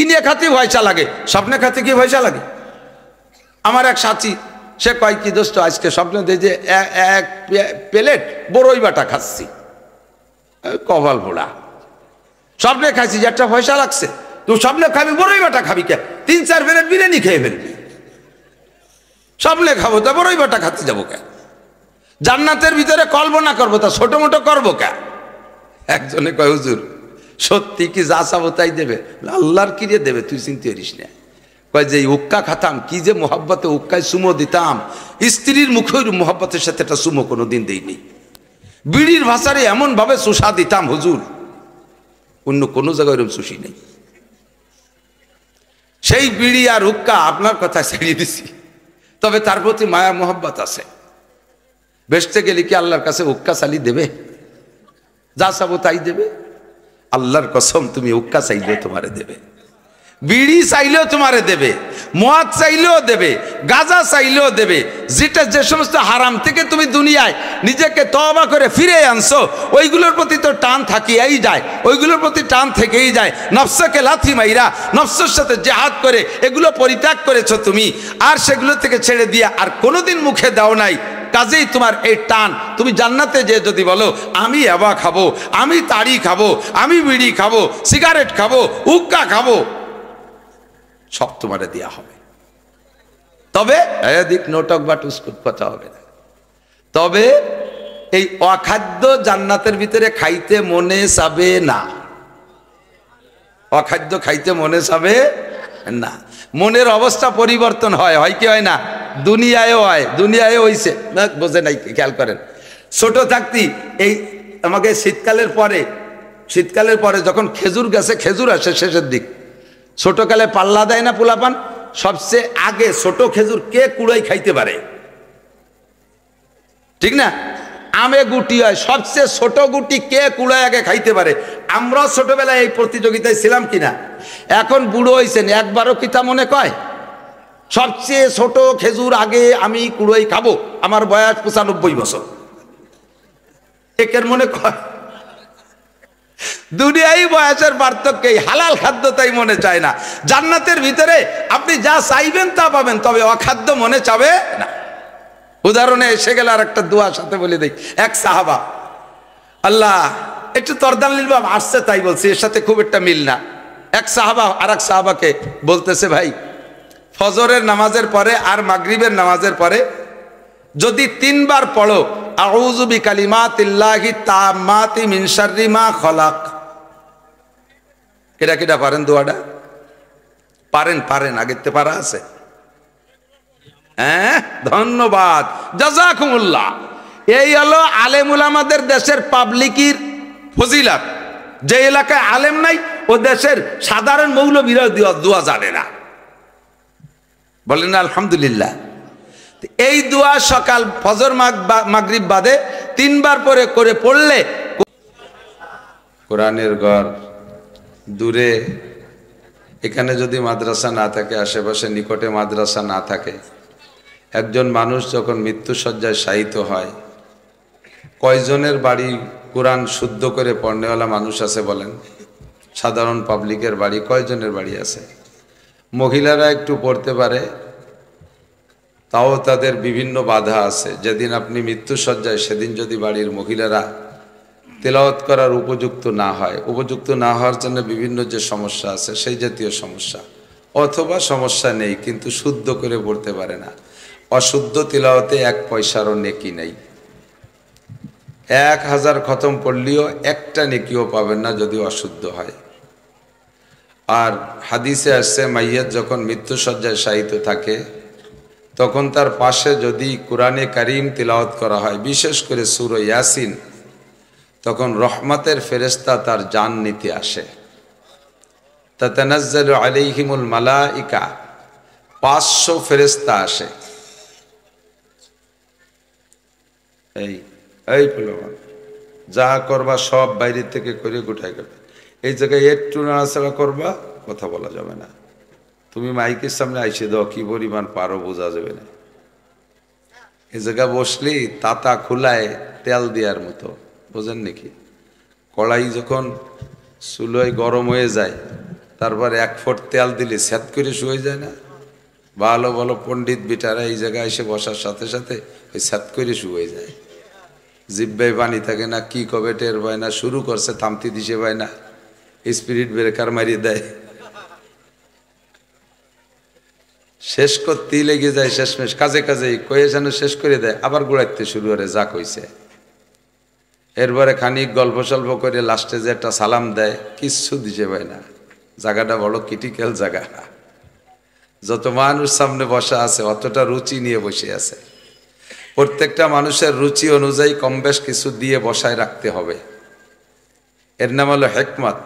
দিনে খাতে পয়সা লাগে, স্বপ্নে খাতে কি পয়সা লাগে? আমার এক সাথী সে কয় কি দোস্ত আজকে স্বপ্নে দেয় যে এক প্লেট বড়ই বাটা খাচ্ছি, কপাল পোড়া। স্বপ্নে খাইছি যে একটা পয়সা লাগছে, তুই স্বপ্নে খাবি বড়ই বাটা খাবি কে? 3-4 প্লেট বিরিয়ানি খেয়ে ফেলবি। স্বপ্নে খাবো তা বড়ই বাটা খাতে যাবো কে? জান্নাতের ভিতরে কল্পনা করবো তা ছোট মোটো করবো কে? একজনে কয় হুজুর সত্যি কি যা চাবো তাই দেবে? আল্লাহর কি দিয়ে দেবে, তুই চিন্তা করিস না। কয় যে উক্কা খাতাম, কি যে মোহাব্বতে উক্কায় সুমো দিতাম, স্ত্রীর মুখের মোহাব্বতের সাথে একটা সুমো কোনোদিন দেইনি। বিড়ির ভাষারে এমন ভাবে সুসা দিতাম হুজুর, অন্য কোনো জায়গায় এরকম সুশি নেই। সেই বিড়ি আর হুক্কা আপনার কথা ছেড়ে দিছি, তবে তার প্রতি মায়া মোহাব্বত আছে। বেসতে গেলে কি আল্লাহর কাছে হুক্কা চালি দেবে? যা চাবো তাই দেবে? আল্লাহর কসম তুমি হুক্কা চাইলেও তোমারে দেবে, বিড়ি চাইলেও তোমারে দেবে, মদ চাইলেও দেবে, গাঁজা চাইলেও দেবে। যেটা যে সমস্ত হারাম থেকে তুমি দুনিয়ায় নিজেকে তওবা করে ফিরে আনছো, ওইগুলোর প্রতি তো টান থাকিয়াই যায়, ওইগুলোর প্রতি টান থেকেই যায়। নফসকে লাথি মাইরা নফসের সাথে জেহাদ করে এগুলো পরিত্যাগ করেছো তুমি, আর সেগুলো থেকে ছেড়ে দিয়ে আর কোনোদিন মুখে দাও নাই। কাজেই তোমার এই টান, তুমি জান্নাতে যে যদি বলো আমি ইয়াবা খাবো, আমি তাড়ি খাবো, আমি বিড়ি খাবো, সিগারেট খাবো, হুক্কা খাবো, সব তোমারে দেয়া হবে। তবে এদিক নোটক বা টুসকুট কথা হবে না। তবে এই অখাদ্য জান্নাতের ভিতরে খাইতে মনে চাবে না, অখাদ্য খাইতে মনে চাবে না। মনের অবস্থা পরিবর্তন হয়, হয় কি হয় না? দুনিয়ায়ও হয়, দুনিয়ায় হইছে, বোঝে নাই, খেয়াল করেন। ছোট থাকতি এই আমাকে শীতকালের পরে যখন খেজুর গাছে খেজুর আসে শেষের দিক, ছোটকালে পাল্লা দেয় না পোলাপান, সবচেয়ে আগে ছোট খেজুর কে কুড়াই খাইতে পারে, ঠিক না? আমে গুটি হয়, সবচেয়ে ছোট গুটি কে কুড়াই আগে খাইতে পারে। আমরা ছোটবেলায় এই প্রতিযোগিতায় ছিলাম কিনা? এখন বুড়ো হয়েছেন, একবারও কিতা মনে কয় সবচেয়ে ছোট খেজুর আগে আমি কুড়াই খাবো? আমার বয়স 95 বছর, একের মনে কয়? দুনিয়ায় বয়সের পার্থক্যে হালাল খাদ্য তাই মনে চায় না। জান্নাতের ভিতরে আপনি যা চাইবেন তা পাবেন, তবে অখাদ্য মনে চাবে না। উদাহরণে এসে গেল আর একটা দোয়া সাথে বলে দেই। এক সাহাবা, আল্লাহ একটু তরদালিল বাব আসছে তাই বলছি, এর সাথে খুব একটা মিল না। এক সাহাবা আর এক সাহাবাকে বলতেছে, ভাই ফজরের নামাজের পরে আর মাগরিবের নামাজের পরে যদি 3 বার পড়ো আউযু বিকালিমাতিল্লাহি তাম্মাতি মিন শাররি মা খলাক, কেডা কেডা পারেন দোয়াটা? পারেন আগেতে পারা আছে? হ্যাঁ, ধন্যবাদ, জাযাকুমুল্লাহ। এই হলো আলেম উলামাদের দেশের পাবলিকের ফজিলত। যে এলাকায় আলেম নাই ও দেশের সাধারণ মৌলবীরা দোয়া জানে না। বলেন আলহামদুলিল্লাহ। এই দোয়া সকাল ফজর মাগরিব বাদে 3 বার করে পড়লে, কোরআনের ঘর দূরে, এখানে যদি মাদ্রাসা না থাকে, আশেপাশে নিকটে মাদ্রাসা না থাকে, একজন মানুষ যখন মৃত্যুশয্যায় শায়িত হয়, কয়জনের বাড়ি কোরআন শুদ্ধ করে পড়নেওয়ালা মানুষ আছে বলেন? সাধারণ পাবলিকের বাড়ি কয়জনের বাড়ি আছে? মহিলারা একটু পড়তে পারে, তাও তাদের বিভিন্ন বাধা আছে। যেদিন আপনি মৃত্যুশয্যায় সেদিন যদি বাড়ির মহিলারা তেলাওয়াত করার উপযুক্ত না হয়, উপযুক্ত না হওয়ার জন্য বিভিন্ন যে সমস্যা আছে সেই জাতীয় সমস্যা, অথবা সমস্যা নেই কিন্তু শুদ্ধ করে পড়তে পারে না, অশুদ্ধ তিলাওয়াতে 1 পয়সারও নেকি নেই। 1000 খতম পড়লেও একটা নেকিও পাবেন না যদি অশুদ্ধ হয়। আর হাদিসে আসছে মাইয়াত যখন মৃত্যুশয্যায় শায়িত থাকে তখন তার পাশে যদি কোরআনে কারীম তিলাওয়াত করা হয়, বিশেষ করে সূরা ইয়াসিন, তখন রহমতের ফেরেশতা তার জান নিতে আসে। তাতানাজ্জালু আলাইহিমুল মালাইকা, 500 ফেরেশতা আসে। এই পোলাপান যা করবা সব বাইরে থেকে করে গুটাই করবে, এই জায়গায় একটু নাড়াচাড়া করবা, কথা বলা যাবে না। তুমি মাইকের সামনে আইসে দাও, কি পরিমাণ পারো বোঝা যাবে না। এই জায়গায় বসলি তাতা খুলায় তেল দেওয়ার মতো, বোঝেন নাকি? কড়াই যখন চুলোয় গরম হয়ে যায় তারপরে 1 ফুট তেল দিলে স্যাত করে শুয়ে যায় না? ভালো ভালো পণ্ডিত বিটারা এই জায়গায় এসে বসার সাথে সাথে ওই স্যাত করে শুয়ে যায়। জিব্বায় পানি থাকে না, কি কবে টের পায় না, শুরু করছে থামতি দিশে পায় না, স্পিরিট ব্রেকার মারিয়ে দেয়, শেষ করতেই লেগে যায়, শেষমেশ কাজে কাজেই কয়ে যেন শেষ করে দেয়, আবার গোড়াইতে শুরু করে যা কইছে। এরপরে খানিক গল্প সল্প করে লাস্টে যে একটা সালাম দেয়, কিচ্ছু দিতে পায় না। জায়গাটা বড় ক্রিটিক্যাল জায়গা। যত মানুষ সামনে বসা আছে অতটা রুচি নিয়ে বসে আছে। প্রত্যেকটা মানুষের রুচি অনুযায়ী কম বেশ কিছু দিয়ে বসায় রাখতে হবে। এর নাম হলো হেকমত।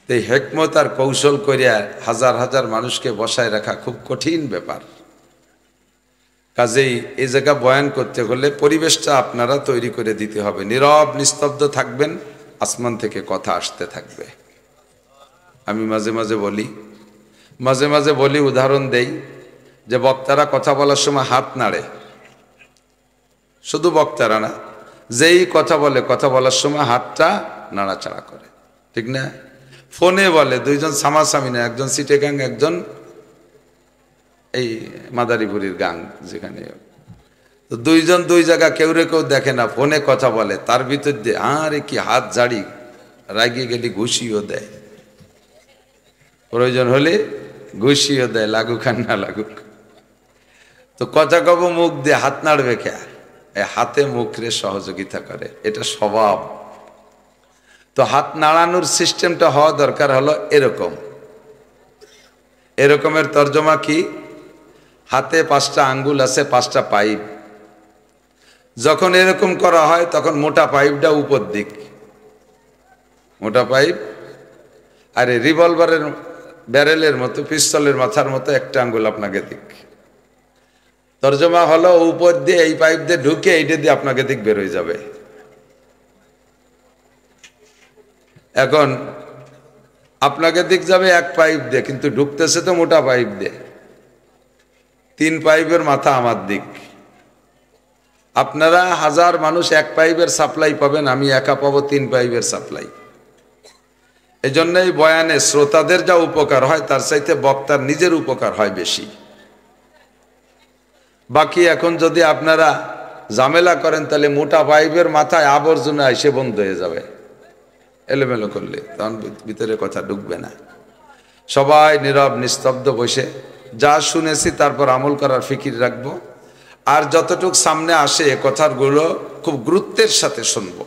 এই হেকমত আর কৌশল করিয়া হাজার হাজার মানুষকে বসায় রাখা খুব কঠিন ব্যাপার। কাজেই এই জায়গা বয়ান করতে হলে পরিবেশটা আপনারা তৈরি করে দিতে হবে। নীরব নিস্তব্ধ থাকবেন, আসমান থেকে কথা আসতে থাকবে। আমি মাঝে মাঝে বলি, উদাহরণ দেই যে বক্তারা কথা বলার সময় হাত নাড়ে। শুধু বক্তারা না, যেই কথা বলে কথা বলার সময় হাতটা নাড়াচাড়া করে, ঠিক না? ফোনে বলে, দুইজন সামাসামি না, একজন সিটেগাং, একজন এই মাদারীপুরের গাং, যেখানে তো দুইজন দুই জায়গা, কেউ রে কেউ দেখে না, ফোনে কথা বলে, তার ভিতর দিয়ে আরে কি হাত জাড়ি, রাগিয়ে গেলে ঘুষিও দেয়, প্রয়োজন হলে ঘুষিও দেয়, লাগুক আর না লাগুক। তো কথা কব মুখ দিয়ে, হাত নাড়বে কে? হাতে মুখরে সহযোগিতা করে, এটা স্বভাব। তো হাত নাড়ানোর সিস্টেমটা হওয়া দরকার হলো এরকম। এরকমের তর্জমা কি? হাতে 5টা আঙ্গুল আছে, 5টা পাইপ। যখন এরকম করা হয় তখন মোটা পাইপটা উপর দিক, মোটা পাইপ, আরে রিভলভারের ব্যারেলের মতো, পিস্তলের মাথার মতো একটা আঙ্গুল আপনাকে দিক। তর্জমা হলো উপর দিয়ে এই পাইপ দিয়ে ঢুকে এইটা দিয়ে আপনাকে দিক বের হয়ে যাবে। এখন আপনাকে দিক যাবে এক পাইপ দিয়ে, কিন্তু ঢুকতেছে তো মোটা পাইপ দিয়ে। 3 পাইপের মাথা আমার দিক। আপনারা হাজার মানুষ 1 পাইপের সাপ্লাই পাবেন, আমি একা পাবো 3 পাইপের সাপ্লাই। এই জন্যই বয়ানে শ্রোতাদের যা উপকার হয় তার চাইতে বক্তার নিজের উপকার হয় বেশি। বাকি এখন যদি আপনারা ঝামেলা করেন তাহলে মোটা পাইপের মাথায় আবর্জনা এসে বন্ধ হয়ে যাবে, এলোমেলো করলে, তখন ভিতরে কথা ঢুকবে না। সবাই নীরব নিস্তব্ধ বসে যা শুনেছি তারপর আমল করার ফিকির রাখবো। আর যতটুক সামনে আসে কথাগুলো খুব গুরুত্বের সাথে শুনবো।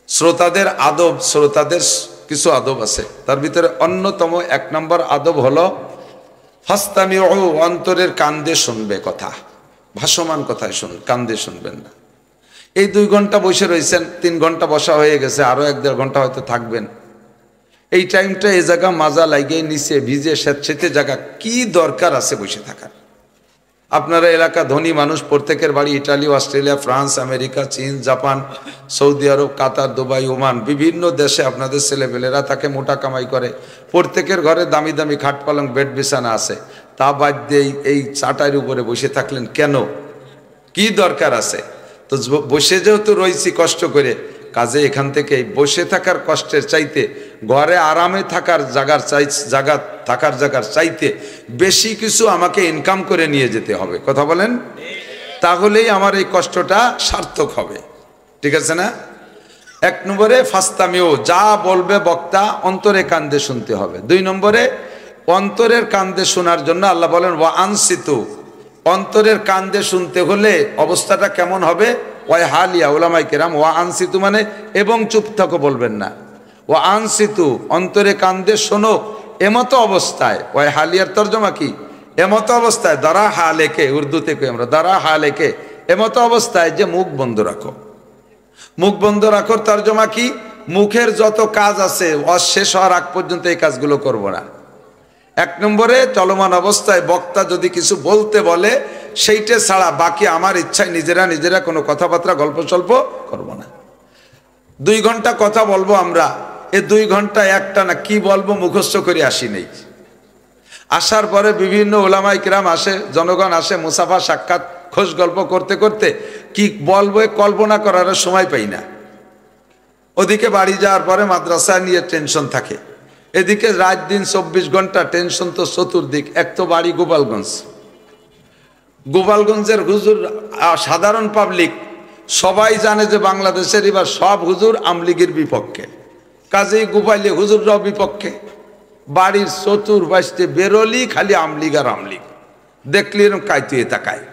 শ্রোতাদের আদব, শ্রোতাদের কিছু আদব আছে, তার ভিতরে অন্যতম 1 নম্বর আদব হলো ফাস্তামিউ, অন্তরের কান দিয়ে শুনবে কথা, ভাসমান কথায় কান দিয়ে শুনবেন না। এই 2 ঘন্টা বসে রয়েছেন, 3 ঘন্টা বসা হয়ে গেছে, আরো 1-1.5 ঘন্টা হয়তো থাকবেন। এই টাইমটা এই জায়গা মাজা লাগিয়ে নিচে ভিজে স্যাঁতসেঁতে জায়গা, কি দরকার আছে বসে থাকার? আপনারা এলাকা ধনী মানুষ, প্রত্যেকের বাড়ি ইটালি, অস্ট্রেলিয়া, ফ্রান্স, আমেরিকা, চীন, জাপান, সৌদি আরব, কাতার, দুবাই, ওমান, বিভিন্ন দেশে আপনাদের ছেলেপেলেরা তাকে মোটা কামাই করে। প্রত্যেকের ঘরে দামি দামি খাট পালং বেড বিছানা আছে, তা বাদ দিয়ে এই চাটাইয়ের উপরে বসে থাকলেন কেন? কি দরকার আছে? তো বসে যেহেতু রয়েছি কষ্ট করে, কাজে এখান থেকে বসে থাকার কষ্টের চাইতে ঘরে আরামে থাকার জায়গার চাইতে বেশি কিছু আমাকে ইনকাম করে নিয়ে যেতে হবে। কথা বলেন? তাহলেই আমার এই কষ্টটা সার্থক হবে, ঠিক আছে না? 1 নম্বরে ফাস্তামিও, যা বলবে বক্তা অন্তরে কান দিয়ে শুনতে হবে। 2 নম্বরে অন্তরের কান দিয়ে শোনার জন্য আল্লাহ বলেন ওয়া আনসিতু, অন্তরের কান দিয়ে শুনতে হলে অবস্থাটা কেমন হবে? ওয়াই হালিয়া, ওলামায়ে কেরাম, ওয়া আনসিতু মানে এবং চুপ থাকো বলবেন না, ওয়া আনসিতু অন্তরে কান দিয়ে শোনো এমতো অবস্থায়। ওয়াই হালিয়ার তর্জমা কি? এমতো অবস্থায়, দারা হালেকে, উর্দুতে কই আমরা দারা হালেকে, এমতো অবস্থায় যে মুখ বন্ধ রাখো। মুখ বন্ধ রাখোর তর্জমা কি? মুখের যত কাজ আছে শেষ হওয়ার আগ পর্যন্ত এই কাজগুলো করব না। 1 নম্বরে চলমান অবস্থায় বক্তা যদি কিছু বলতে বলে সেইটা ছাড়া বাকি আমার ইচ্ছায় নিজেরা কোনো কথাবার্তা গল্প সল্প করব না। 2 ঘন্টা কথা বলবো আমরা, এই 2 ঘন্টা একটা না কি বলবো মুখস্থ করে আসি নেই। আসার পরে বিভিন্ন ওলামায়ে কিরাম আসে, জনগণ আসে, মুসাফা সাক্ষাৎ খোঁজ গল্প করতে করতে কি বলবো কল্পনা করার সময় পাই না। ওদিকে বাড়ি যাওয়ার পরে মাদ্রাসা নিয়ে টেনশন থাকে, এদিকে রাত দিন 24 ঘন্টা টেনশন তো চতুর্দিক। এক তো বাড়ি গোপালগঞ্জ, গোপালগঞ্জের হুজুর সাধারণ পাবলিক সবাই জানে যে বাংলাদেশের এবার সব হুজুর আমলিগের বিপক্ষে, কাজেই গোপালে হুজুররাও বিপক্ষে। বাড়ির চতুর্পাশে বেরোলি খালি আমলিগ আর আমলিগ, দেখলি এরকম কাইতুয়ে তাকায়,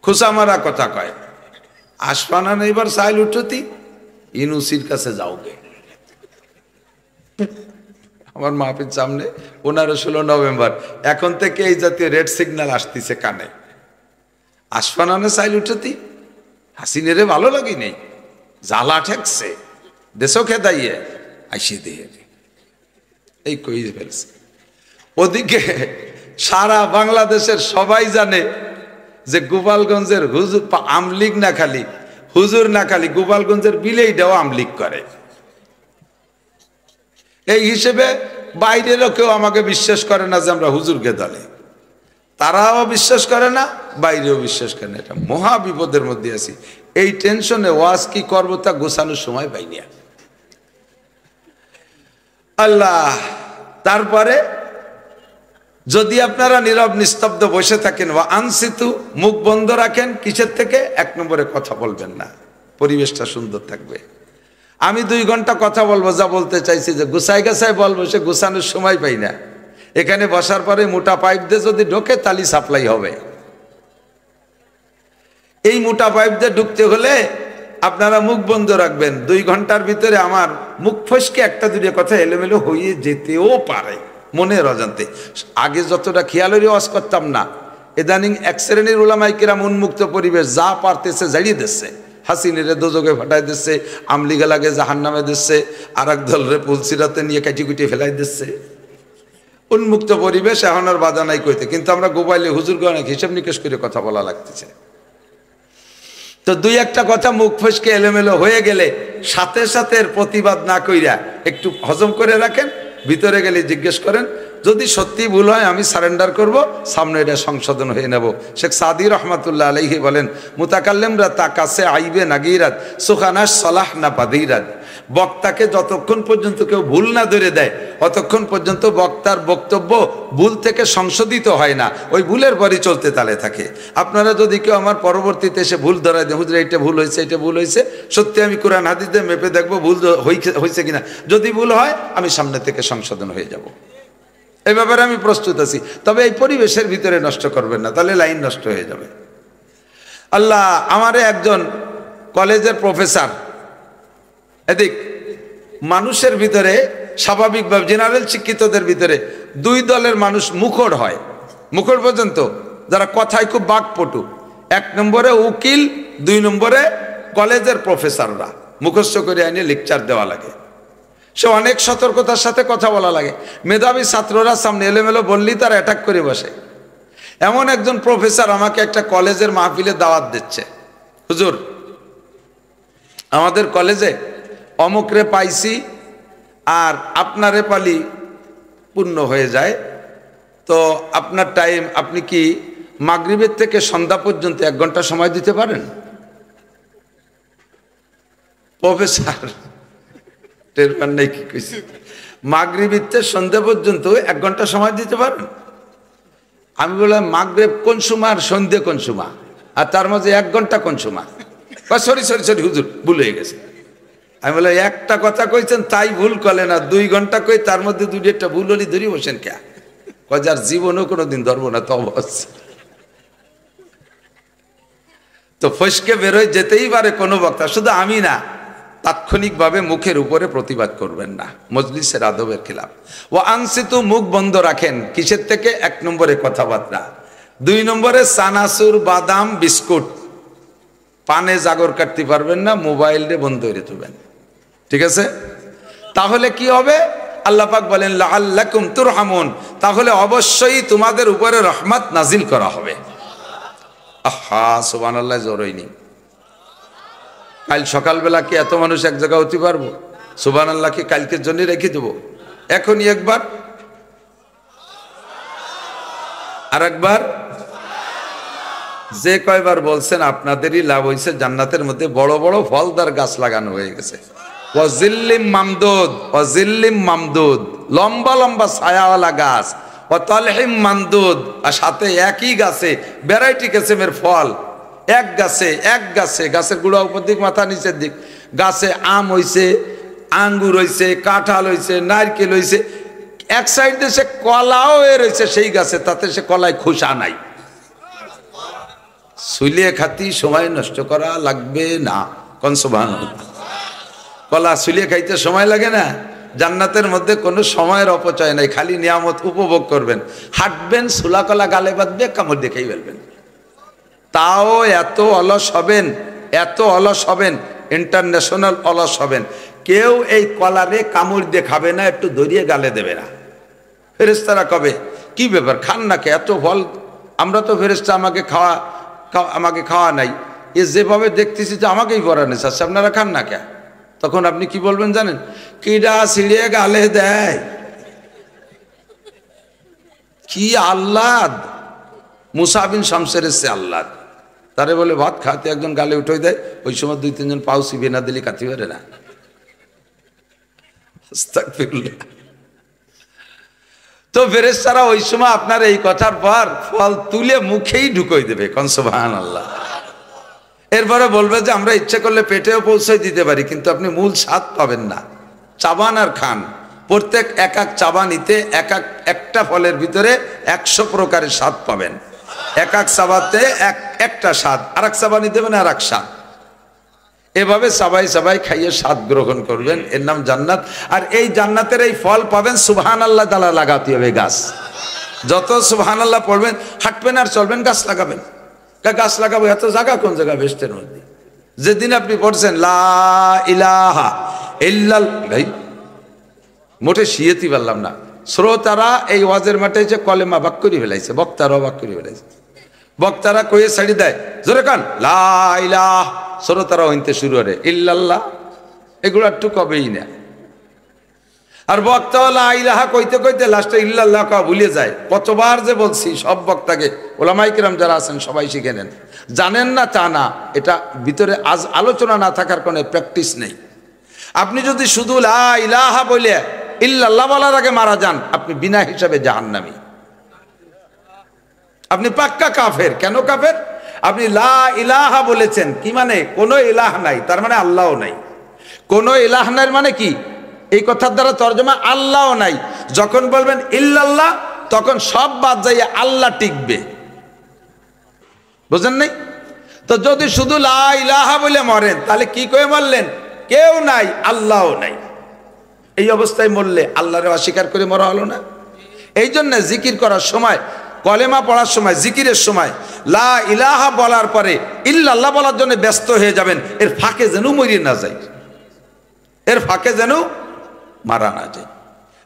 খুশা মারা কথা কয়। আসবানা না এবার সাইল উঠতি, ইনুসির কাছে যাওগে। আমার মাহফিল সামনে 15-16 নভেম্বর, এখন থেকে এই জাতীয় রেড সিগন্যাল আসতেছে কানে। আসফানানে সাইল উঠতি, হাসিনেরে ভালো লাগি নেই, জ্বালা ঠেকছে, দেশও খেদাইয়ে আইসি দিয়ে এই কই ফেলছে। ওদিকে সারা বাংলাদেশের সবাই জানে যে গোপালগঞ্জের হুজুর আমলিগ না খালি হুজুর না খালি গোপালগঞ্জের বিলেইটাও আমলিগ করে। এই হিসেবে বাইরেরও কেউ আমাকে বিশ্বাস করে না যে আমরা হুজুরকে দলে, তারাও বিশ্বাস করে না, বাইরেও বিশ্বাস করে না। এটা মহা বিপদের মধ্যে আছি। এই টেনশনে ওয়াজ কি করবো তা গোছানোর সময় পাইনি আল্লাহ। তারপরে যদি আপনারা নীরব নিস্তব্ধ বসে থাকেন, ওয়া আনসিতু, মুখ বন্ধ রাখেন, কিসের থেকে? 1 নম্বরে কথা বলবেন না, পরিবেশটা সুন্দর থাকবে। আমি 2 ঘন্টা কথা বলবো, যা বলতে চাইছি যে গুছাই গাছাই বলবো, সে গুছানোর সময় পাই না। এখানে বসার পরে মোটা পাইপ দিয়ে যদি ঢোকে তালি সাপ্লাই হবে। এই মোটা পাইপ দিয়ে ঢুকতে হলে আপনারা মুখ বন্ধ রাখবেন। 2 ঘন্টার ভিতরে আমার মুখ ফসকে 1-2 কথা এলোমেলো হয়ে যেতেও পারে মনের অজান্তে। আগে যতটা খেয়ালেরই ওয়াজ করতাম না, ইদানিং 1 শ্রেণীর উলামায়ে কিরাম উন্মুক্ত পরিবেশ, যা পারতেছে জ্বালিয়ে দিচ্ছে। হাসিনেরে দোজকে ফাটাই দিচ্ছে, আমলিগালাকে জাহান্নামে দিচ্ছে, আর এক দলরে পুলসিরাতে নিয়ে কাটি কুটি ফেলাই দিচ্ছে। উন্মুক্ত পরিবেশ, এখন আর বাধা নাই কইতে। কিন্তু আমরা গোপাইলে হুজুরকে অনেক হিসাব নিকেশ করে কথা বলা লাগতেছে। তো 2-1টা কথা মুখ ফসকে এলোমেলো হয়ে গেলে সাথে সাথে প্রতিবাদ না কইরা একটু হজম করে রাখেন। ভিতরে গেলে জিজ্ঞেস করেন, যদি সত্যি ভুল হয় আমি সারেন্ডার করব, সামনে এটা সংশোধন হয়ে নেব। শেখ সাদি রহমাতুল্লাহ আলাইহি বলেন, মুতাকাল্লিমরা তা কাছে আইবে নাগিরাত সুখানাস সলাহ না বাদিরাত। বক্তাকে যতক্ষণ পর্যন্ত কেউ ভুল না ধরে দেয়, ততক্ষণ পর্যন্ত বক্তার বক্তব্য ভুল থেকে সংশোধিত হয় না, ওই ভুলের পরই চলতে তালে থাকে। আপনারা যদি কেউ আমার পরবর্তীতে এসে ভুল ধরায় দেন, হুজুর এটা ভুল হয়েছে, এটা ভুল হয়েছে, সত্যি আমি কোরআন হাদিস দিয়ে মেপে দেখবো ভুল হয়েছে কিনা। যদি ভুল হয় আমি সামনে থেকে সংশোধন হয়ে যাব। এই ব্যাপারে আমি প্রস্তুত আছি। তবে এই পরিবেশের ভিতরে নষ্ট করবেন না, তাহলে লাইন নষ্ট হয়ে যাবে। আল্লাহ, আমারে একজন কলেজের প্রফেসর, এদিক মানুষের ভিতরে স্বাভাবিকভাবে জেনারেল শিক্ষিতদের ভিতরে 2 দলের মানুষ মুখর হয়। মুখর পর্যন্ত যারা কথায় খুব বাকপটু, 1 নম্বরে উকিল, 2 নম্বরে কলেজের প্রফেসররা মুখস্থ করে আইনে লেকচার দেওয়া লাগে। সে অনেক সতর্কতার সাথে কথা বলা লাগে। মেধাবী ছাত্ররা সামনে এলোমেলো বললেই তারা অ্যাটাক করে বসে। এমন একজন প্রফেসর আমাকে একটা কলেজের মাহফিলে দাওয়াত দিচ্ছে, হুজুর আমাদের কলেজে অমুকরে পাইছি আর আপনারে পালি পূর্ণ হয়ে যায়, তো আপনার টাইম, আপনি কি মাগরিবের থেকে সন্ধ্যা পর্যন্ত 1 ঘন্টা সময় দিতে পারেন? প্রফেসর টের পান নাই কি কইছি, মাগরিবের থেকে সন্ধ্যা পর্যন্ত 1 ঘন্টা সময় দিতে পারেন? আমি বললাম মাগরিব কোন সময় আর সন্ধ্যে কোন সময়, আর তার মাঝে 1 ঘন্টা কোন সময়? সরি সরি সরি হুজুর, ভুল হয়ে গেছে। আমি বললাম একটা কথা কইছেন তাই ভুল করলেন, আর 2 ঘন্টা কই তার মধ্যে 2-1টা ভুল হলি ধরি বসেন কে? যার জীবনও কোনোদিন ধরবো না তো অবস্থা। তো ফসকে বেরোয় যেতেই পারে কোনো বক্তা, শুধু আমি না, তাৎক্ষণিকভাবে মুখের উপরে প্রতিবাদ করবেন না, মজলিসের আদবের খেলাফ। ও আনসিতু, মুখ বন্ধ রাখেন, কিসের থেকে? 1 নম্বরে কথাবার্তা, 2 নম্বরে চানাচুর, বাদাম, বিস্কুট, পানে জাগর কাটতে পারবেন না, মোবাইলে বন্ধ করে দেবেন, ঠিক আছে? তাহলে কি হবে? আল্লাহ পাক বলেন লাআল্লাকুম তুরহামুন, তাহলে অবশ্যই তোমাদের উপরে রহমত নাজিল করা হবে। আহা সুবহানাল্লাহ, জোরইনি। কাল সকালবেলা কি এত মানুষ এক জায়গায় হতে পারবো? সুবহানাল্লাহ কি কালকের জন্য রেখে দেবো? এখনই একবার, আর একবার, যে কয়বার বলছেন আপনাদেরই লাভ হয়েছে। জান্নাতের মধ্যে বড় বড় ফলদার গাছ লাগানো হয়ে গেছে। ওয়াজিল্লিম মামদুদ, ওয়াজিল্লিম মামদুদ, লম্বা লম্বা ছায়াওয়ালা গাছ, ও তালহিম মামদুদ, আর সাথে একই গাছে ভ্যারাইটি কিসমের ফল, এক গাছে গাছের গুঁড়া উপর দিক মাথা নিচের দিক, গাছে আম হইছে, আঙ্গুর হইছে, কাঁঠাল হইছে, নারকেল হইছে, এক সাইড দিয়ে সে কলাও রয়েছে সেই গাছে, তাতে সে কলায় খোসা নাই। সুলিয়ে খাতি সময় নষ্ট করা লাগবে না, কোন সুবহানাল্লাহ। কলা সুলিয়ে খাইতে সময় লাগে না? জান্নাতের মধ্যে কোনো সময়ের অপচয় নাই, খালি নিয়ামত উপভোগ করবেন, হাঁটবেন, সুলা কলা গালে বাঁধবে, কামড় দেখেই ফেলবেন। তাও এত অলস হবেন, এত অলস হবেন, ইন্টারন্যাশনাল অলস হবেন, কেউ এই কলারে কামড় দিয়ে খাবে না, একটু ধরিয়ে গালে দেবে না। ফেরেশতারা কবে কি ব্যাপার, খান না কে এত ফল? আমরা তো ফেরেশতা আমাকে খাওয়া নাই, এ যেভাবে দেখতেছি যে আমাকেই পরানে চাচ্ছে, আপনারা খান না কে? তখন আপনি কি বলবেন জানেন? কিডা ছিঁড়িয়ে গালে দেয়, কি আহ্লাদ, মুসা বিন শামসের এসছে আহ্লাদ। তারে বলে ভাত খাতে একজন গালে উঠে দেয়, ওই সময় 2-3 জন পাও চিবিয়ে না দিলে কাতি পারে না। তো ফেরেশতারা ওই সময় আপনার এই কথার পর ফল তুলে মুখেই ঢুকই দেবে, কোন সুবহানাল্লাহ। এরপরে বলবে যে আমরা ইচ্ছে করলে পেটেও পৌঁছে দিতে পারি, কিন্তু আপনি মূল স্বাদ পাবেন না। চাবান আর খান, প্রত্যেক এক এক চাবানিতে একটা ফলের ভিতরে 100 প্রকারের স্বাদ পাবেন। এক এক চাবাতে একটা স্বাদ, আর এক চাবানি দেবেন আর এক স্বাদ, এভাবে সবাই খাইয়ে স্বাদ গ্রহণ করবেন, এর নাম জান্নাত। আর এই জান্নাতের এই ফল পাবেন সুবহানাল্লাহ দ্বারা লাগাতে হবে গাছ। যত সুবহানাল্লাহ পড়বেন, হাঁটবেন আর চলবেন, গাছ লাগাবেন। গাছ লাগাবো, এত জায়গা কোন জায়গা বেস্টের মধ্যে? যেদিন আপনি পড়ছেন লা ইলাহা ইল্লাল্লাহ, ভাই মোটে শিয়েতি পারলাম না, শ্রোতারা এই ওয়াজের মাঠে যে কলেমা বাক করে ফেলাইছে, বক্তারাও বাক করে ফেলাইছে। বক্তারা কয়ে ছাড়ি দেয়, জোরে কান লা ইলাহা, শ্রোতারা হইতে শুরু করে ইল্লাল্লাহ, এগুলো একটু কবেই না। আর বক্তা লা ইলাহা কইতে কইতে লাস্টে ইল্লাল্লাহ কা ভুলে যায়। কতবার যে বলছি, সব বক্তাকে, ওলামায়ে কিরাম যারা আছেন সবাই শিখে নেন। জানেন না তা না, এটা ভিতরে আজ আলোচনা না থাকার কোনো প্র্যাকটিস নেই। আপনি যদি শুধু লা ইলাহা বলে ইল্লাল্লাহ বলার আগে মারা যান, আপনি বিনা হিসাবে জাহান্নামী, আপনি পাক্কা কাফের। কেন কাফের? আপনি লা ইলাহা বলেছেন, কি মানে? কোনো ইলাহ নাই, তার মানে আল্লাহও নাই। কোনো ইলাহ নাই মানে কি? এই কথার দ্বারা তর্জমা আল্লাহও নাই। যখন বলবেন ইল্লাল্লাহ, তখন সব বাদ যাইয়া আল্লাহ টিকবে, বুঝেন নাই? তো যদি শুধু লা ইলাহা বলে মরেন, তাহলে কি করে মরলেন? কেউ নাই, আল্লাহও নাই। এই অবস্থায় মরলে আল্লাহরে অস্বীকার করে মরা হলো না? এই জন্য জিকির করার সময়, কলেমা পড়ার সময়, জিকিরের সময় লা ইলাহা বলার পরে ইল্লাল্লাহ বলার জন্য ব্যস্ত হয়ে যাবেন। এর ফাঁকে যেন মরিয়ে না যায়, এর ফাঁকে যেন মারা না যায়।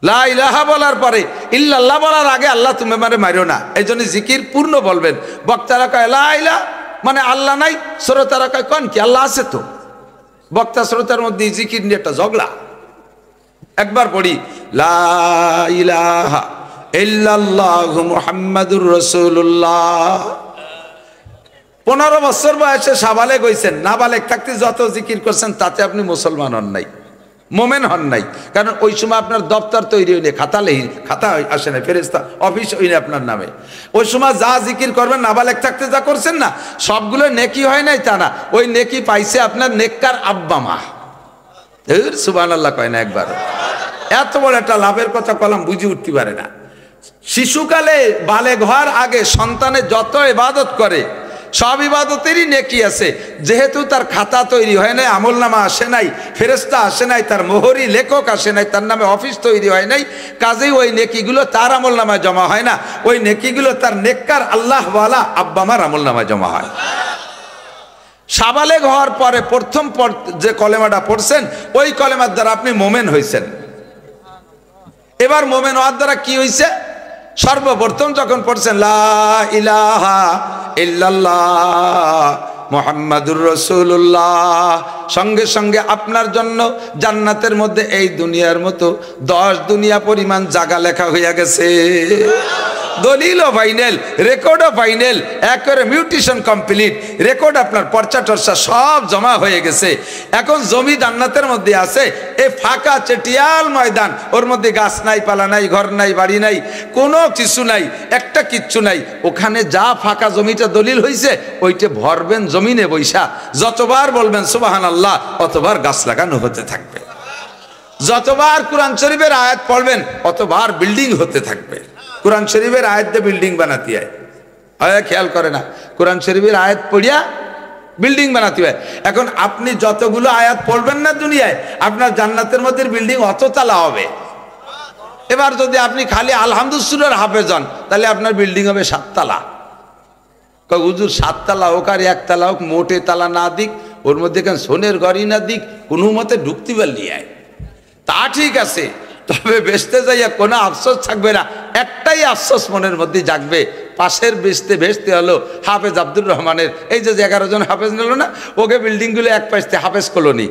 লা ইলাহা বলার পরে ইল্লাল্লাহ বলার আগে আল্লাহ তুমি মানে মারিও না, এই জন্য জিকির পূর্ণ বলবেন। বক্তারা কয় লা ইলাহা মানে আল্লাহ নাই, শ্রোতারা কয় কোন কি আল্লাহ আছে তো। বক্তা শ্রোতার মধ্যে জিকির নিয়ে একটা ঝগড়া। একবার পড়ি লা ইলাহা ইল্লাল্লাহু মুহাম্মাদুর রাসূলুল্লাহ। 15 বছর বয়সে সাবালেগ হইছেন, নাবালেগ থাকতে যত জিকির করছেন তাতে আপনি মুসলমান হন নাই, মোমেন হন নাই। কারণ ওই সময় আপনার দপ্তর তৈরি হইনি, খাতা আসে না, ফেরেশতা অফিস হইনি আপনার নামে। ওই সময় যা জিকির করবেন নাবালেগ থাকতে যা করছেন না, সবগুলো নেকি হয় নাই তা না, ওই নেকি পাইছে আপনার নেককার আব্বা মা। সুবহানাল্লাহ কয় না একবার? এত বড় একটা লাভের কথা কলাম বুঝে উঠতে পারে না। শিশুকালে বালেগ হওয়ার আগে সন্তানের যত ইবাদত করে সব ইবাদতেরই নেকি আছে। যেহেতু তার খাতা তৈরি হয় নাই, আমলনামা আসে নাই, ফেরেশতা আসে নাই, তার মোহরি লেখক আসে নাই, তার নামে অফিস তৈরি হয় নাই, কাজেই ওই নেকিগুলো তার আমলনামায় জমা হয় না, ওই নেকিগুলো তার নেককার আল্লাহওয়ালা আব্বা মার আমলনামায় জমা হয়। সাবালেগ হওয়ার পরে প্রথম যে কলেমাটা পড়ছেন, ওই কলেমার দ্বারা আপনি মোমেন হয়েছেন। এবার মোমেন হওয়ার দ্বারা কি হয়েছে? সর্বপ্রথম যখন পড়ছেন লা ইলাহা ইল্লাল্লাহ মুহাম্মাদুর রাসূলুল্লাহ, সঙ্গে সঙ্গে আপনার জন্য জান্নাতের মধ্যে এই দুনিয়ার মতো 10 দুনিয়া পরিমাণ জায়গা লেখা হইয়া গেছে। দলিলও ফাইনাল, রেকর্ডও ফাইনাল, একবারে মিউটেশন কমপ্লিট, রেকর্ড আপনার পর্চা টর্চা সব জমা হয়ে গেছে। এখন জমি জান্নাতের মধ্যে আছে, এই ফাঁকা চেটিয়াল ময়দান, ওর মধ্যে গাছ নাই, পালা নাই, ঘর নাই, বাড়ি নাই, কোনো কিছু নাই, একটা কিচ্ছু নাই। ওখানে যা ফাঁকা জমিটা দলিল হয়েছে ওইটা ভরবেন জমিনে বৈশা, যতবার বলবেন সুবহানাল্লাহ অতবার গাছ লাগানো হতে থাকবে, যতবার কোরআন শরীফের আয়াত পড়বেন অতবার বিল্ডিং হতে থাকবে। কোরআন শরীফের আয়াত দিয়ে বিল্ডিং বানাতে হয়, খেয়াল করে না, কোরআন শরীফের আয়াত পড়িয়া বিল্ডিং বানাতে হয়। এখন আপনি যতগুলো আয়াত পড়বেন না দুনিয়ায়, আপনার জান্নাতের মধ্যে বিল্ডিং অত তালা হবে। এবার যদি আপনি খালি আলহামদুলিল্লাহর হাফেজ হন, তাহলে আপনার বিল্ডিং হবে 7 তালা। হুজুর 7 তালা হোক আর 1 তালা হোক, মোটে তালা না দিক, ওর মধ্যে কেন সোনের ঘরই না দিক, কোনো মতে ঢুকতে পারলি আয়, তা ঠিক আছে। তবে বেচতে যাইয়া কোনো আফসোস থাকবে না, একটাই আফসোস মনের মধ্যে জাগবে, পাশের বেচতে হলো হাফেজ আব্দুর রহমানের, এই যে 11 জন হাফেজ নিল না, ওকে বিল্ডিংগুলো এক পাশে হাফেজ কলোনি,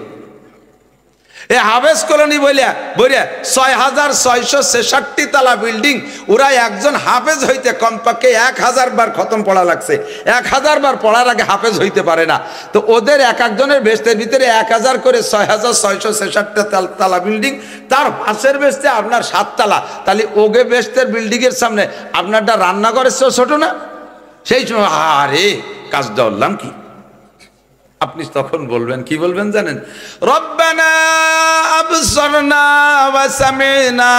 এই হাফেজ কলোনি বলিয়া 6666 তালা বিল্ডিং, ওরা একজন হাফেজ হইতে কমপক্ষে 1000 বার খতম পড়া লাগছে, 1000 বার পড়ার আগে হাফেজ হইতে পারে না। তো ওদের এক একজনের বেস্তের ভিতরে 1000 করে 6666 তালা বিল্ডিং, তার পাশের বেস্তে আপনার 7 তালা, তাহলে ওগে বেস্তের বিল্ডিং এর সামনে আপনারটা রান্নাঘরের চেয়েও ছোট না? সেই সময় আরে কাজ ধরলাম কি, আপনি তখন বলবেন, কি বলবেন জানেন? রব্বানা আবসারনা ওয়া সামি'না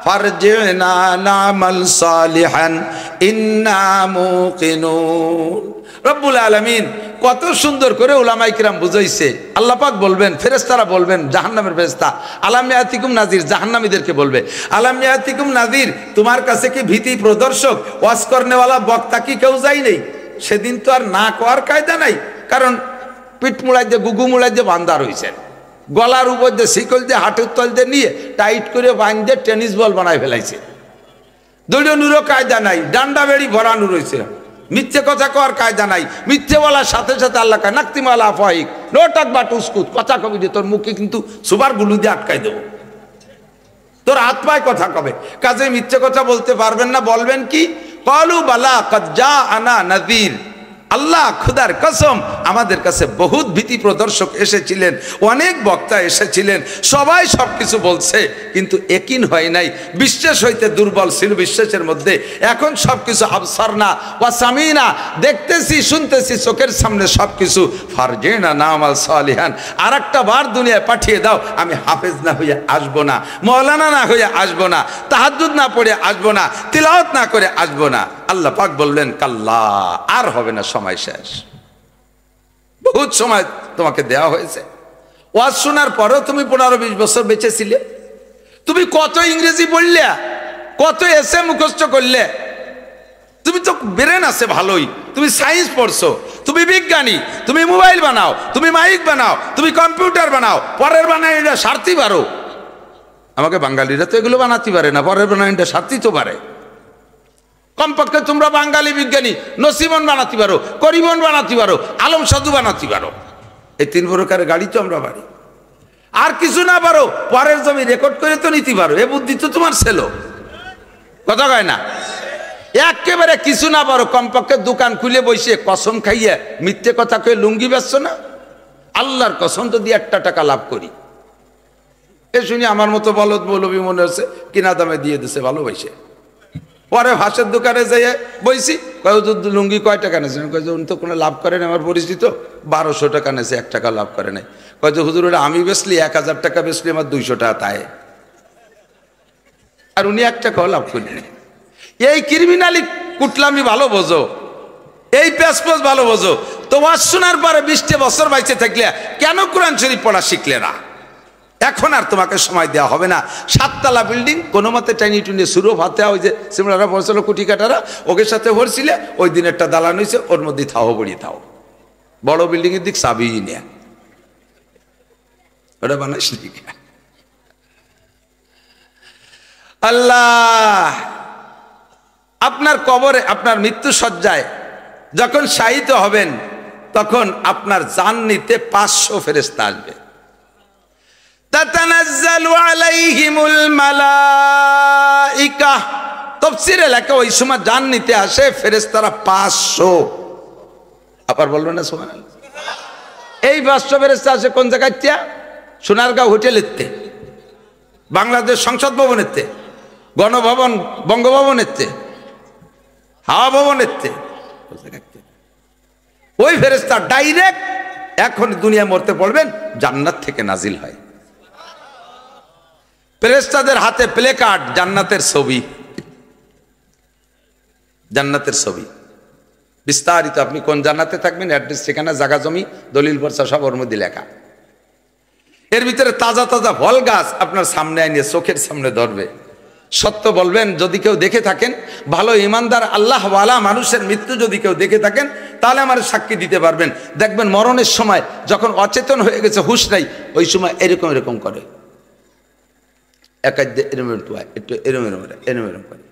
ফারজি'না না'মাল সালিহান ইন্না মুকিনুন। রব্বুল আলামিন কত সুন্দর করে উলামায়ে কিরাম বুঝাইছে। আল্লাহ পাক বলবেন, ফেরেশতারা বলবেন, জাহান্নামের ফেরেশতা আলাম ইয়াতিকুম নাযির, জাহান্নামীদেরকে বলবে আলাম ইয়াতিকুম নাযির, তোমার কাছে কি ভীতি প্রদর্শক ওয়াজ করনেওয়ালা বক্তা কি কেউ যায় নেই? সেদিন তো আর না কোয়ার কায়দা নাই, কারণ পিঠ মুড়াই দিয়ে গুগু মুড়াই দিয়ে বান্ধা রয়েছেন, গলার উপর দিয়ে শিকল দিয়ে হাঁটুর তল দিয়ে নিয়ে টাইট করে বাঁধ দিয়ে টেনিস বল বানায় ফেলাইছে, দৌড়ানোরও কায়দা নাই, ডান্ডা বেড়ি ভরানো রয়েছে, মিথ্যে কথা কওয়ার কায়দা নাই, মিথ্যে বলার সাথে সাথে আল্লাহ কায় নাক্তিমালা ফাইক নো টাক বাট উস্কুত, কথা কবি দিয়ে তোর মুখে কিন্তু সুবার গুলু দিয়ে আটকাই দেবো, তোর হাত পায় কথা কবে, কাজে মিথ্যে কথা বলতে পারবেন না। বলবেন কি? ক্বালু বালা ক্বাদ জাআনা নাযীর, আল্লাহ খুদার কসম আমাদের কাছে বহুত ভীতি প্রদর্শক এসেছিলেন, অনেক বক্তা এসেছিলেন, সবাই সবকিছু বলছে, কিন্তু একিন হয় নাই, বিশ্বাস হইতে দুর্বল ছিল বিশ্বাসের মধ্যে। এখন সবকিছু আবসারনা ওয়া সামিনা, দেখতেছি শুনতেছি চোখের সামনে সবকিছু, ফারজি'না না'মাল সালিহান, আর একটা বার দুনিয়ায় পাঠিয়ে দাও, আমি হাফেজ না হয়ে আসবো না, মৌলানা না হয়ে আসবো না, তাহাজ্জুদ না পড়ে আসবো না, তিলাওয়াত না করে আসবো না। আল্লাহ পাক বললেন কাল্লা, আর হবে না, সময় শেষ, বহুত সময় তোমাকে দেওয়া হয়েছে। ওয়াজ শোনার পরেও তুমি 15-20 বছর বেঁচে ছিলে, তুমি কত ইংরেজি পড়লে, কত এসে মুখস্থ করলে, তুমি তো ব্রেন আছে ভালোই, তুমি সায়েন্স পড়ছো, তুমি বিজ্ঞানী, তুমি মোবাইল বানাও, তুমি মাইক বানাও, তুমি কম্পিউটার বানাও, পরের বানাইটা স্বার্থী পারো। আমাকে বাঙালিরা তো এগুলো বানাতে পারে না, পরের বানাইটা স্বার্থী তো পারে। কমপক্ষে তোমরা বাঙালি বিজ্ঞানী নসিমন বানাতে পারো, করিমন বানাতে পারো, আলম সাধু বানাতে পারো, এই 3 প্রকারের গাড়ি তো আমরা পারি। আর কিছু না পারো, পরের জমি রেকর্ড করে তো নিতে পারো, এ বুদ্ধি তো তোমার ছিল, কথা কয় না? একেবারে কিছু না পারো, কমপক্ষে দোকান খুলে বসে কসম খাইয়ে মিথ্যে কথা কয়ে লুঙ্গি বেচছো না, আল্লাহর কসম যদি 1 টাকা লাভ করি, এ শুনি আমার মতো বলদ মৌলবী মনে হচ্ছে কিনা দামে দিয়ে দিছে ভালোবাসে। পরে ভাষার দোকানে যাইয়ে বইছি, লুঙ্গি কয় টাকা নেছেন? কয় যে উনি তো কোনো লাভ করেন, আমার পরিচিত 1200 টাকা নেছে, 1 টাকা লাভ করে নাই। কয় যে হুজুর ওটা আমি বেচলি 1000 টাকা বেচলি, আমার 200 টাকা তাই, আর উনি 1 টাকাও লাভ করেন। এই ক্রিমিনালি কুটলামি ভালো বোঝো, এই প্যাসপোজ ভালো বোঝো। তো ওয়াজ শোনার পরে 20 বছর বাইচে থাকলে কেন কোরআন শরীফ পড়া শিখলে না? এখন আর তোমাকে সময় দেওয়া হবে না। 7 তালা বিল্ডিং কোনো মতে টাইনি টুনি শুরু ভাতে, ওই যে সিমলারা পড়ছিল কুটি কাটারা, ওকে সাথে ভরছিলে, ওই দিন একটা দালান হয়েছে, ওর মধ্যে থাও বড়িয়ে থাও, বড় বিল্ডিং এর দিক চাবি নেয়া, ওটা বানাইস নি। আল্লাহ আপনার কবরে, আপনার মৃত্যু সজ্জায় যখন শায়িত হবেন, তখন আপনার জান নিতে 500 ফেরেশতা আসবে। তাতানাজ্জালু আলাইহিমুল মালাইকা, তো তাফসীরে লেখা ওই সময় জান নিতে আসে ফেরেশতারা 500। আবার বলবেন না সুবহানাল্লাহ। এই 500 ফেরেশতা আসে কোন জায়গাতে? সোনারগাঁও হোটেলেতে, বাংলাদেশ সংসদ ভবনেতে, গণভবন বঙ্গভবনেতে, হাওয়া ভবনেতে। ওই ফেরেশতা ডাইরেক্ট এখন দুনিয়া মরতে পড়বেন জান্নাত থেকে নাজিল হয়। ফেরেশতাদের হাতে প্লে কার্ড, জান্নাতের ছবি, জান্নাতের ছবি বিস্তারিত। আপনি কোন জান্নাতে থাকবেন, অ্যাড্রেস, ঠিকানা, জায়গা জমি, দলিল পর্চা সব ওর মধ্যে লেখা। এর ভিতরে তাজা তাজা ফল গাছ আপনার সামনে আনিয়ে চোখের সামনে ধরবে। সত্য বলবেন যদি কেউ দেখে থাকেন, ভালো ইমানদার আল্লাহ ওয়ালা মানুষের মৃত্যু যদি কেউ দেখে থাকেন, তাহলে আমার সাক্ষী দিতে পারবেন। দেখবেন মরণের সময় যখন অচেতন হয়ে গেছে, হুঁশ নাই, ওই সময় এরকম এরকম করে, একটু এরম এরম করে।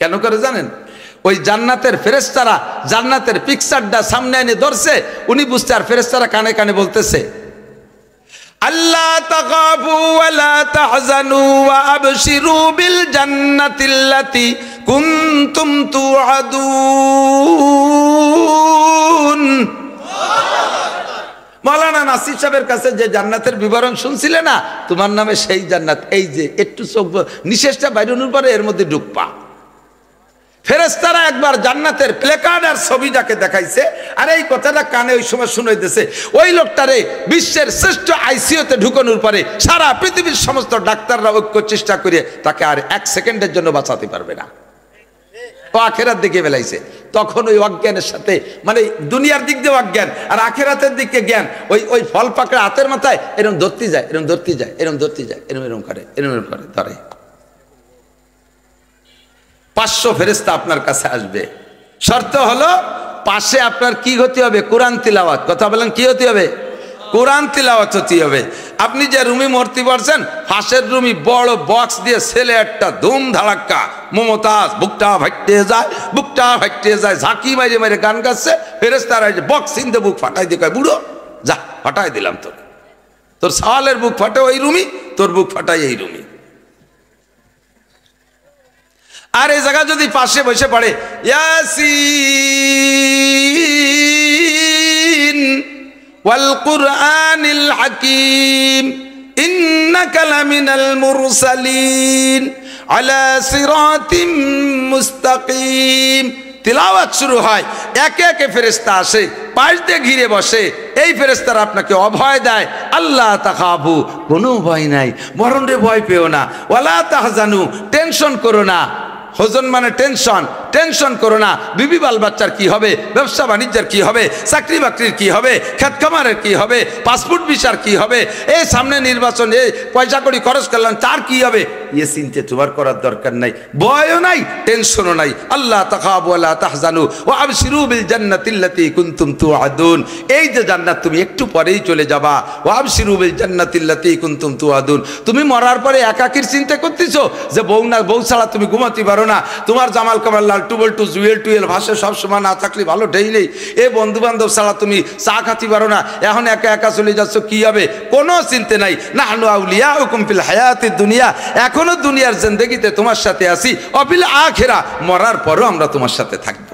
কেন করে জানেন? ওই জান্নাতের ফেরেশতারা জান্নাতের পিকচারটা সামনে এনে ধরছে, উনি বুঝতে, আর ফেরেশতারা কানে কানে বলতেছে আল্লাহ তাখাফু ওয়া লা তাহজানু ওয়া আবশিরু বিল জান্নাতিল্লাতী কুনতুম তুআদুন। মাওলানা নাসির সাহেবের কাছে যে জান্নাতের বিবরণ শুনছিলে না, তোমার নামে সেই জান্নাত, এই যে একটু চোখ নিঃশ্বাসটা বাইরুনোর পরে এর মধ্যে ঢুকপা। ফেরেশতারা একবার জান্নাতের প্লেকার্ড আর ছবিটাকে দেখাইছে, আর এই কথাটা কানে ওই সময় শুনাইতেছে। ওই লোকটারে বিশ্বের শ্রেষ্ঠ আইসিইউতে ঢুকানোর পরে সারা পৃথিবীর সমস্ত ডাক্তাররা ঐক্য চেষ্টা করে তাকে আর 1 সেকেন্ডের জন্য বাঁচাতে পারবে না। ও আখেরাত দিকে বেলাইছে। তখন ওই অজ্ঞানের সাথে, মানে দুনিয়ার দিক দিয়ে অজ্ঞান আর আখেরাতের দিকে জ্ঞান, ওই ফল পাকড়া হাতের মাথায় এরকম ধরতে যায়, এরকম ধরতে যায়, এরকম ধরতে যায়, এরকম এরকম করে, এরকম এরকম করে ধরে। 500 ফেরেশতা আপনার কাছে আসবে। শর্ত হলো পাশে আপনার কি হতে হবে? কোরআন তিলাওয়াত। কথা বলেন, কি হতে হবে? কোরআন তিলাওয়াত হতে হবে। আপনি যে রুমি মূর্তি পড়ছেন, পাশের রুমি বড় বক্স দিয়ে ছেলে একটা ধুম ধাড়াক্কা, মমতাজ বুকটা ফাটতে যায়, বুকটা ফাটতে যায়, ঝাঁকি মাইরে মাইরে গান গাচ্ছে। ফেরেশতারা বক্স ইনতে বুক ফাটাই দিয়ে কয়, বুড়ো যা, ফাটাই দিলাম তোর, তোর সওয়ালের বুক ফাটে ওই রুমি, তোর বুক ফাটাই এই রুমি। আর এই জায়গা যদি পাশে বসে পড়ে ইয়াসিন ওয়াল কুরআনিল হাকীম ইন্নাকা লামিনাল মুরসালিন আলা সিরাতিম মুস্তাকিম, তিলাওয়াত শুরু হয়। একে একে ফেরেশতা আসে, পাশ দিয়ে ঘিরে বসে। এই ফেরেশতারা আপনাকে অভয় দেয়, আল্লাহ তাখাফু, কোনো ভয় নাই, মরণে ভয় পেও না, ওয়ালা তাহজানু, টেনশন করো না। হজন মানে টেনশন, টেনশন করো না। বিবি বাল বাচ্চার কি হবে, ব্যবসা বাণিজ্যের কি হবে, চাকরি বাকরির কি হবে, খেত খামারের কি হবে, পাসপোর্ট ভিসার কি হবে, এই সামনে নির্বাচন, এই পয়সা কড়ি খরচ করলাম তার কি হবে, ইয়ে চিন্তা তোমার করার দরকার নাই, ভয়ও নাই, টেনশনও নাই। আল্লাহ তাখাফু ওয়া লা তাহজানু ওয়া আবশিরু বিল জান্নাতিল্লাতী কুনতুম তুআদুন। এই যে জান্নাত তুমি একটু পরেই চলে যাবা। ওয়া আবশিরু বিল জান্নাতিল্লাতী কুনতুম তুআদুন। তুমি মরার পরে একাকির চিন্তা করতেছো যে বউ ছাড়া তুমি ঘুমাতে পারো না, তোমার জামাল কামাল লাল টুবল টু জুয়েল টুয়েল ভাষা সবসময় না থাকলে ভালো ঢেই নেই, এ বন্ধু বান্ধব ছাড়া তুমি চা খাতে পারো না, এখন একা একা চলে যাচ্ছ, কি হবে, কোনো চিন্তা নাই। নাহনু আউলিয়াউকুম ফিল হায়াতিদ দুনিয়া, এখনো দুনিয়ার জিন্দেগিতে তোমার সাথে আছি, অফিল আখিরা, মরার পরও আমরা তোমার সাথে থাকবো।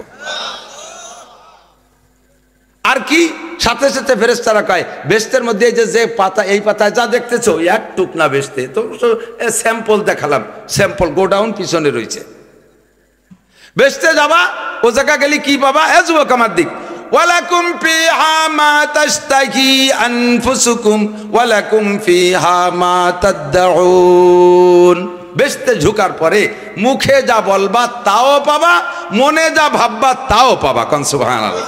আর কি সাথে সাথে ফেরেশতারা কয়, বেহেশতের মধ্যে যে পাতা, এই পাতায় যা দেখতেছো এক টুকনা বেহেশতে, তো স্যাম্পল দেখালাম, স্যাম্পল গোডাউন পিছনে রয়েছে। বেহেশতে যাবা, ও জায়গা গেলে কি পাবা? এ যুবক আমার দিক, ওয়ালাকুম ফিহা মা তাশতাহি আনফুসুকুম ওয়ালাকুম ফিহা মা তাদউন। বেহেশতে ঝুকার পরে মুখে যা বলবা তাও পাবা, মনে যা ভাববা তাও পাবা। কোন সুবহানাল্লাহ।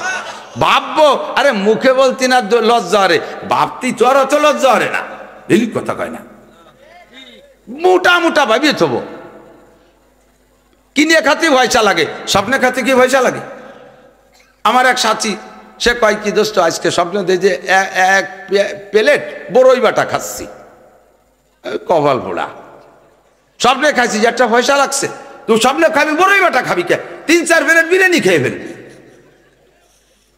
ভাববো, আরে মুখে বলতি না লজ্জা রে, ভাবতি তো আর অত লজ্জা রে না, এই কথা কয় না, মোটা মোটা ভাবিয়ে থবো। কিনে খাতে পয়সা লাগে, স্বপ্নে খাতে কি পয়সা লাগে? আমার এক সাথী, সে কয় কি দোস্ত, আজকে স্বপ্নে দেয় যে 1 প্লেট বড়ই বাটা খাচ্ছি, কপাল পোড়া। স্বপ্নে খাইছি যে একটা পয়সা লাগছে, তুই স্বপ্নে খাবি বড়ই বাটা খাবি কে? 3-4 প্লেট বিরিয়ানি খেয়ে ফেলবি।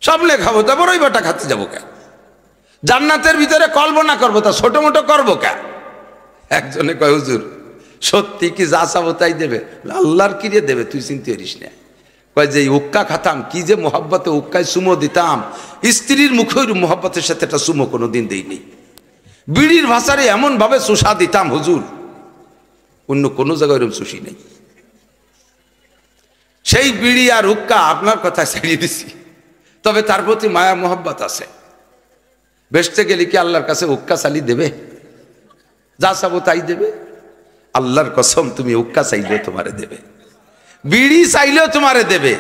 স্বপ্নে খাবো তা বড়ই বাটা খাতে যাবো কে? জান্নাতের ভিতরে কল্পনা করবো তা ছোট মোটো করবো কে? একজনে কয় হুজুর সত্যি কি যা চাবো তাই দেবে? আল্লাহর কিরে দেবে, তুই চিন্তা করিস না। কয় যে উক্কা খাতাম, কি যে মোহাব্বতে উক্কায় চুমো দিতাম, স্ত্রীর মুখে মোহাব্বতের সাথে একটা চুমো কোনো দিন দিইনি। বিড়ির ভাষারে এমন ভাবে চুষা দিতাম হুজুর, অন্য কোনো জায়গায় এরকম চুষি নেই। সেই বিড়ি আর হুক্কা আপনার কথা ছাড়িয়ে দিছি, তবে তার প্রতি মায়া মোহাব্বত আছে। বেসতে গেলে কি আল্লাহর কাছে হুক্কা চালি দেবে? যা চাবো তাই দেবে? আল্লাহর কসম, তুমি হুক্কা চাইলেও তোমারে দেবে, বিড়ি চাইলেও তোমারে দেবে,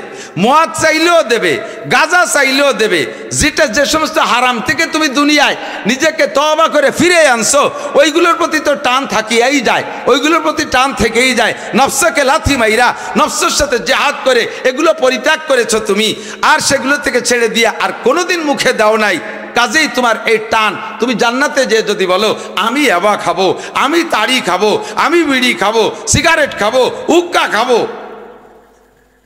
মদ চাইলেও দেবে, গাঁজা চাইলেও দেবে। যেটা যে সমস্ত হারাম থেকে তুমি দুনিয়ায় নিজেকে তওবা করে ফিরে আনছো, ওইগুলোর প্রতি তো টান থাকিয়েই যায়, ওইগুলোর প্রতি টান থেকেই যায়। নফসকে লাথি মাইরা নফসের সাথে জেহাদ করে এগুলো পরিত্যাগ করেছো তুমি, আর সেগুলো থেকে ছেড়ে দিয়ে আর কোনোদিন মুখে দাও নাই। কাজেই তোমার এই টান, তুমি জান্নাতে যে যদি বলো আমি ইয়াবা খাবো, আমি তাড়ি খাবো, আমি বিড়ি খাবো, সিগারেট খাবো, হুক্কা খাবো,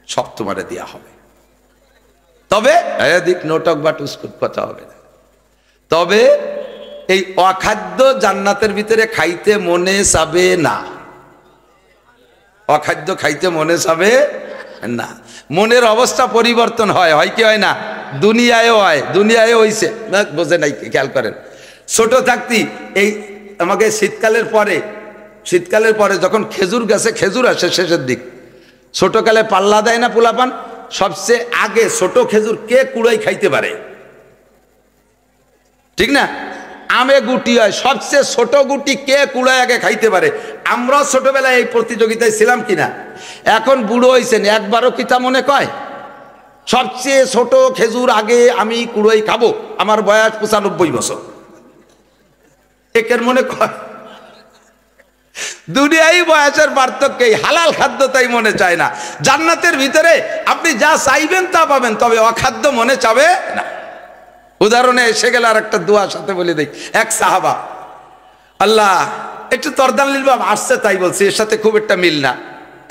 সব তোমারে দেয়া হবে। তবে এদিক নোটক বা টুসকুট কথা হবে না। তবে এই অখাদ্য জান্নাতের ভিতরে খাইতে মনে চাবে না, অখাদ্য খাইতে মনে চাবে না। মনের অবস্থা পরিবর্তন হয়, হয় কি হয় না? দুনিয়ায়ও হয়, দুনিয়ায় হইছে না, বোঝে নাই, খেয়াল করেন। ছোট থাকতি এই আমাকে শীতকালের পরে যখন খেজুর গাছে খেজুর আসে শেষের দিক, ছোটকালে পাল্লা দেয় না পোলাপান, সবচেয়ে আগে ছোট খেজুর কে কুড়াই খাইতে পারে, ঠিক না? আমে গুটি হয়, সবচেয়ে ছোট গুটি কে কুড়াই আগে খাইতে পারে। আমরা ছোটবেলায় এই প্রতিযোগিতায় ছিলাম কিনা? এখন বুড়ো হয়েছেন, একবারও কিতা মনে কয় সবচেয়ে ছোট খেজুর আগে আমি কুড়াই খাবো? আমার বয়স 95 বছর, একের মনে কয়? দুনিয়ায় বয়সের পার্থক্য, হালাল খাদ্য তাই মনে চায় না। জান্নাতের ভিতরে আপনি যা চাইবেন তা পাবেন, তবে অখাদ্য মনে চাবে না। উদাহরণে এসে গেল আর একটা দোয়ার সাথে বলে দেই। এক সাহাবা, আল্লাহ একটু তরদালিল বাব আসছে তাই বলছি, এর সাথে খুব একটা মিল না।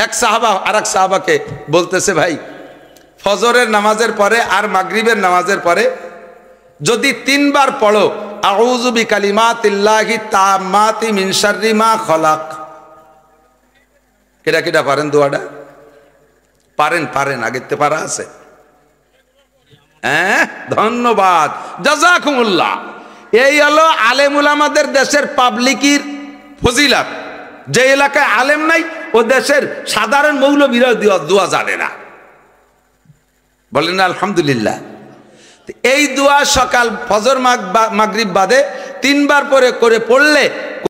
এক সাহাবা আর এক সাহাবাকে বলতেছে, ভাই ফজরের নামাজের পরে আর মাগরিবের নামাজের পরে যদি 3 বার পড়ো আউযু বিকালিমাতিল্লাহি তাম্মাতি মিন শাররি মা খলাক, কেডা কেডা পারেন দোয়াটা? পারেন আগের তে পারা আছে? হ্যাঁ, ধন্যবাদ, জাযাকুমুল্লাহ। এই হলো আলেম উলামাদের দেশের পাবলিকের ফজিলত। যে এলাকায় আলেম নাই, ও দেশের সাধারণ মৌলবীরা দোয়া জানে না। বলেন না আলহামদুলিল্লাহ। এই দোয়া সকাল ফজর মাগরিব বাদে 3 বার করে পড়লে